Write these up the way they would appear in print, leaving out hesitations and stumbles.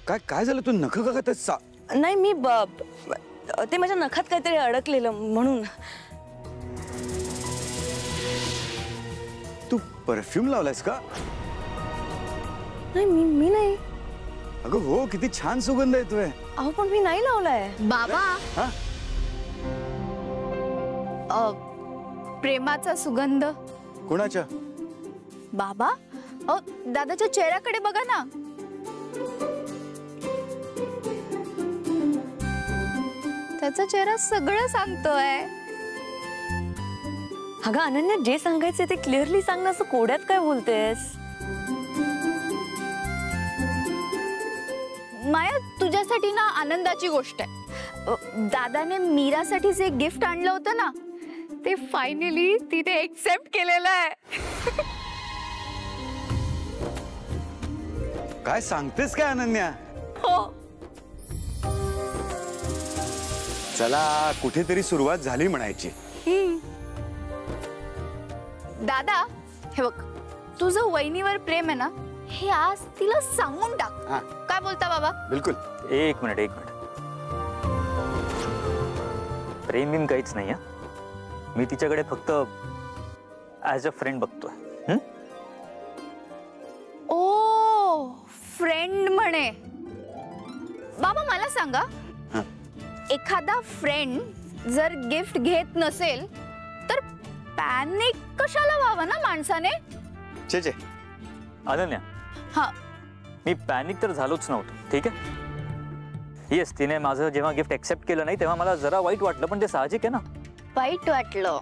काय काय झालं? तू नख का खातेस? नाही मी ते माझ्या नखात काहीतरी अडकलेलं म्हणून. तू परफ्यूम लावलायस का? नाही मी नाही. अगं हो, किती छान सुगंध येतोय. अहो पण मी नाही लावलाय. बाबा हा? प्रेमाचा सुगंध. कोणाच्या? बाबा दादाच्या चेहऱ्याकडे बघा ना. त्याचा चेहरा सगळं सांगतोय. अगं अनन्या, जे सांगायचे ते क्लिअरली सांग ना, असं कोड्यात काय बोलतेस? माया, तुझ्यासाठी ना आनंदाची गोष्ट आहे. दादाने मीरासाठी जे गिफ्ट आणलं होतं ना, ते फायनली तिने एक्सेप्ट केलेलं आहे. काय सांगतेस काय अनन्या? हो. चला, कुठेतरी सुरुवात झाली म्हणायची. दादा, हे बघ, तुझं वहिनीवर प्रेम आहे ना, हे आज तिला सांगून टाक. काय बोलता बाबा? बिलकुल. एक मिनिट. प्रेम बिम काहीच नाही. मी तिच्याकडे फक्त ॲज अ फ्रेंड बघतोय. ओ, फ्रेंड म्हणे. बाबा मला सांगा, एखादा फ्रेंड जर गिफ्ट घेत नसेल तर पॅनिक कशाला व्हावं ना माणसाने? चे अनन्या, हा, मी पॅनिक तर झालोच नव्हतो. ठीक आहे. येस, तिने माझं जेव्हा गिफ्ट एक्सेप्ट केलं नाही तेव्हा मला जरा वाईट वाटलं, पण ते साहजिक आहे ना. वाईट वाटलं?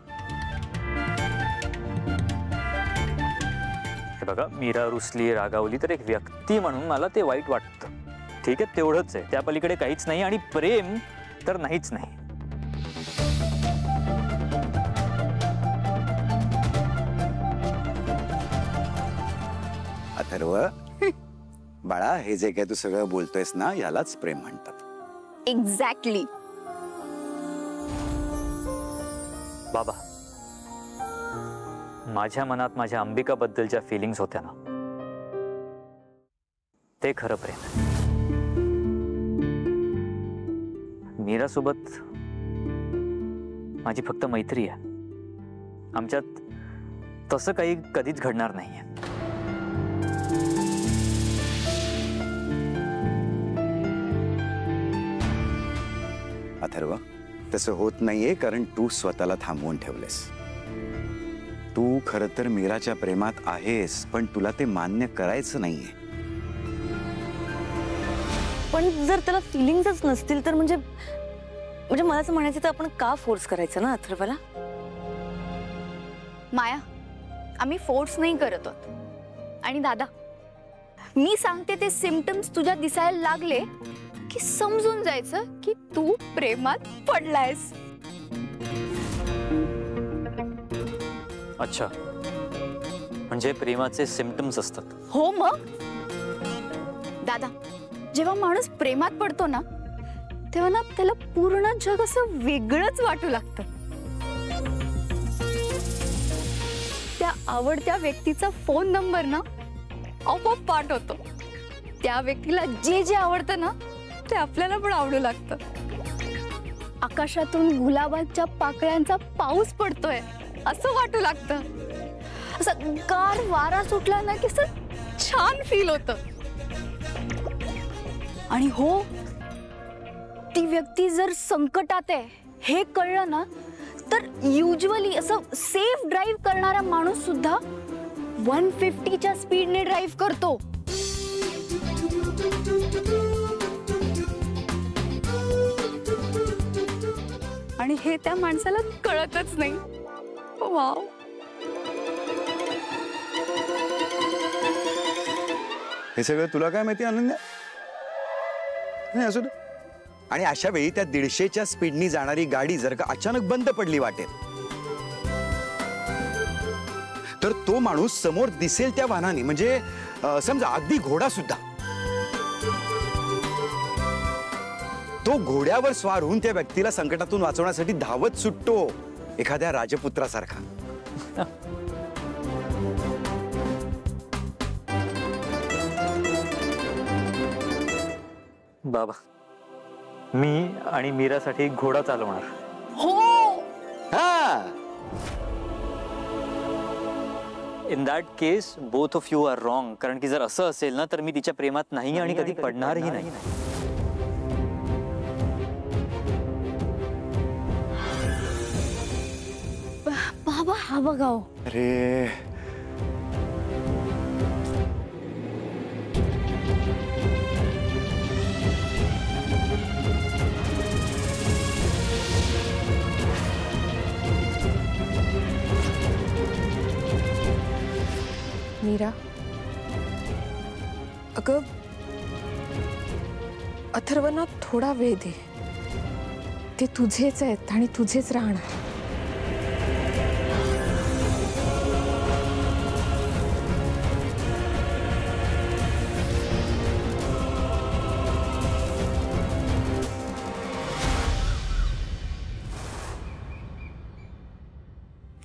हे बघा, मीरा रुसली, रागावली तर एक व्यक्ती म्हणून मला ते वाईट वाटतं. ठीक आहे, तेवढंच आहे. त्या पलीकडे काहीच नाही. आणि प्रेम तर नाहीच नाही. अथर्व, बाळा, हे जे काय तू सगळं बोलतोयस ना, यालाच प्रेम म्हणतात. एक्झॅक्टली. बाबा, माझ्या मनात माझ्या अंबिकाबद्दलच्या फिलिंग्स होत्या ना, ते खरं प्रेम आहे. मीरासोबत माझी फक्त मैत्री आहे. आमच्यात तसं काही कधीच घडणार नाहीये. अथर्व, तसं होत नाहीये, कारण तू स्वतःला थांबवून ठेवलेस. तू खरं तर मीराच्या प्रेमात आहेस, पण तुला ते मान्य करायचं नाहीये. पण जर त्याला फिलिंग्सच नसतील तर म्हणजे मला असं म्हणायचं तर आपण का फोर्स करायचं ना अथर्वला? माया, आम्ही फोर्स नाही करत आहोत. आणि दादा, मी सांगते ते सिम्पटम्स तुझ्या दिसायला लागले की समजून जायचं की तू प्रेमात पडलायस. अच्छा, म्हणजे प्रेमाचे सिम्पटम्स असतात? हो मग. दादा, जेव्हा माणूस प्रेमात पडतो ना, तेव्हा ना त्याला पूर्ण जग असं वेगळंच वाटू लागतं. त्या आवडत्या व्यक्तीचा फोन नंबर ना आपोआप पाठ होतो. त्या व्यक्तीला जे जे आवडतं ना ते आपल्याला पण आवडू लागतं. आकाशातून गुलाबाच्या पाकळ्यांचा पाऊस पडतोय असं वाटू लागतं. असं गार वारा सुटला ना की असं छान फील होतं. आणि हो, ती व्यक्ती जर संकटात आहे हे कळलं ना तर युजुअली असं सेफ ड्राईव्ह करणारा माणूस सुद्धा 150च्या स्पीडने ड्राईव्ह करतो. आणि हे त्या माणसाला कळतच नाही. वाव. हे सगळं तुला काय माहिती अनन्या? नाही असू दे. आणि अशा वेळी त्या 150च्या स्पीडनी जाणारी गाडी जर का अचानक बंद पडली वाटेत, तर तो माणूस समोर दिसेल त्या वाहनाने, म्हणजे समजा अगदी घोडा सुद्धा, तो घोड्यावर स्वार होऊन त्या व्यक्तीला संकटातून वाचवण्यासाठी धावत सुटतो, एखाद्या राजपुत्रासारखा. बाबा, मी आणि मीरासाठी एक घोडा चालवणार. हो. हा, in that case both of you are wrong. कारण की जर असं असेल ना तर मी तिच्या प्रेमात नाही आणि कधी पडणारही नाही. बाबा हा बघा हो. अरे मीरा, अगं अथर्वना थोडा वेळ दे. ते तुझेच आहेत आणि तुझेच राहणार.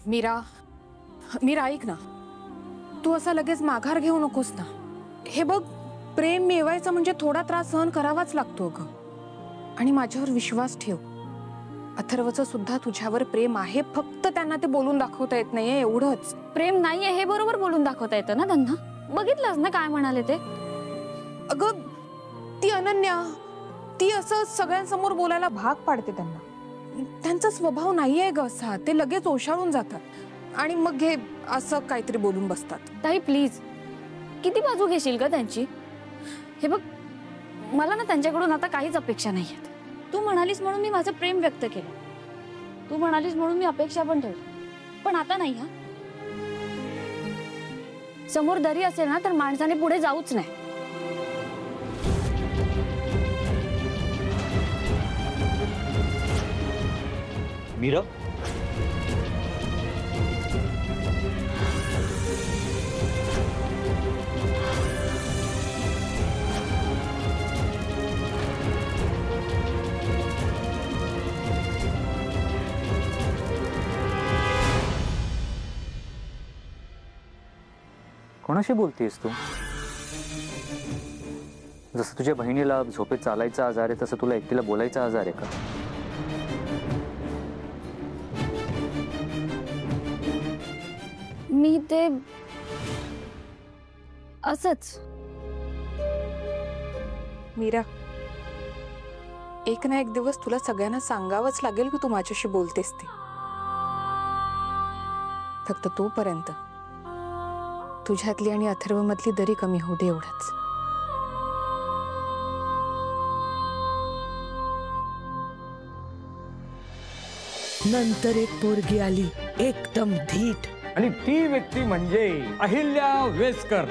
मीरा, मीरा ऐक ना, तू असा लगेच माघार घेऊ नकोस ना. हे बघ, प्रेम मिळवायचं म्हणजे थोडा त्रास सहन करावाच लागतो ग. आणि माझ्यावर विश्वास ठेव. अथर्वचं सुद्धा तुझ्यावर प्रेम आहे, फक्त त्यांना ते बोलून दाखवता येत नाहीये, एवढंच. प्रेम नाहीये हे बरोबर बोलून दाखवता येतं ना त्यांना. बघितलंस ना काय म्हणाले ते. अगं ती अनन्या, ती असं सगळ्यांसमोर बोलायला भाग पाडते त्यांना. त्यांचा स्वभाव नाहीये ग असा. ते लगेच ओशाळून जातात आणि मग हे असं काहीतरी बोलून बसतात. ताई प्लीज, किती बाजू घेशील का त्यांची. हे बघ, मला ना त्यांच्याकडून आता काहीच अपेक्षा नाहीयेत. तू म्हणालीस म्हणून मी माझं प्रेम व्यक्त केलं, तू म्हणालीस म्हणून मी अपेक्षा पण ठेवली, पण आता नाही. हा, समोर दरी असेल ना तर माणसाने पुढे जाऊच नाही. मीरा, कोणाशी बोलतेस तू? जसं तुझ्या बहिणीला झोपेत चालायचा आजार आहे तसं तुला एकटीला बोलायचा आजार आहे का? मी ते असंच. मीरा, एक ना एक दिवस तुला सगळ्यांना सांगावंच लागेल की तू माझ्याशी बोलतेस ते. फक्त तोपर्यंत तुझ्यातली आणि अथर्वमधली दरी कमी होऊ दे, एवढंच. नंतर एक पोरगी आली, एकदम धीट. आणि ती व्यक्ती म्हणजे अहिल्या वेसकर.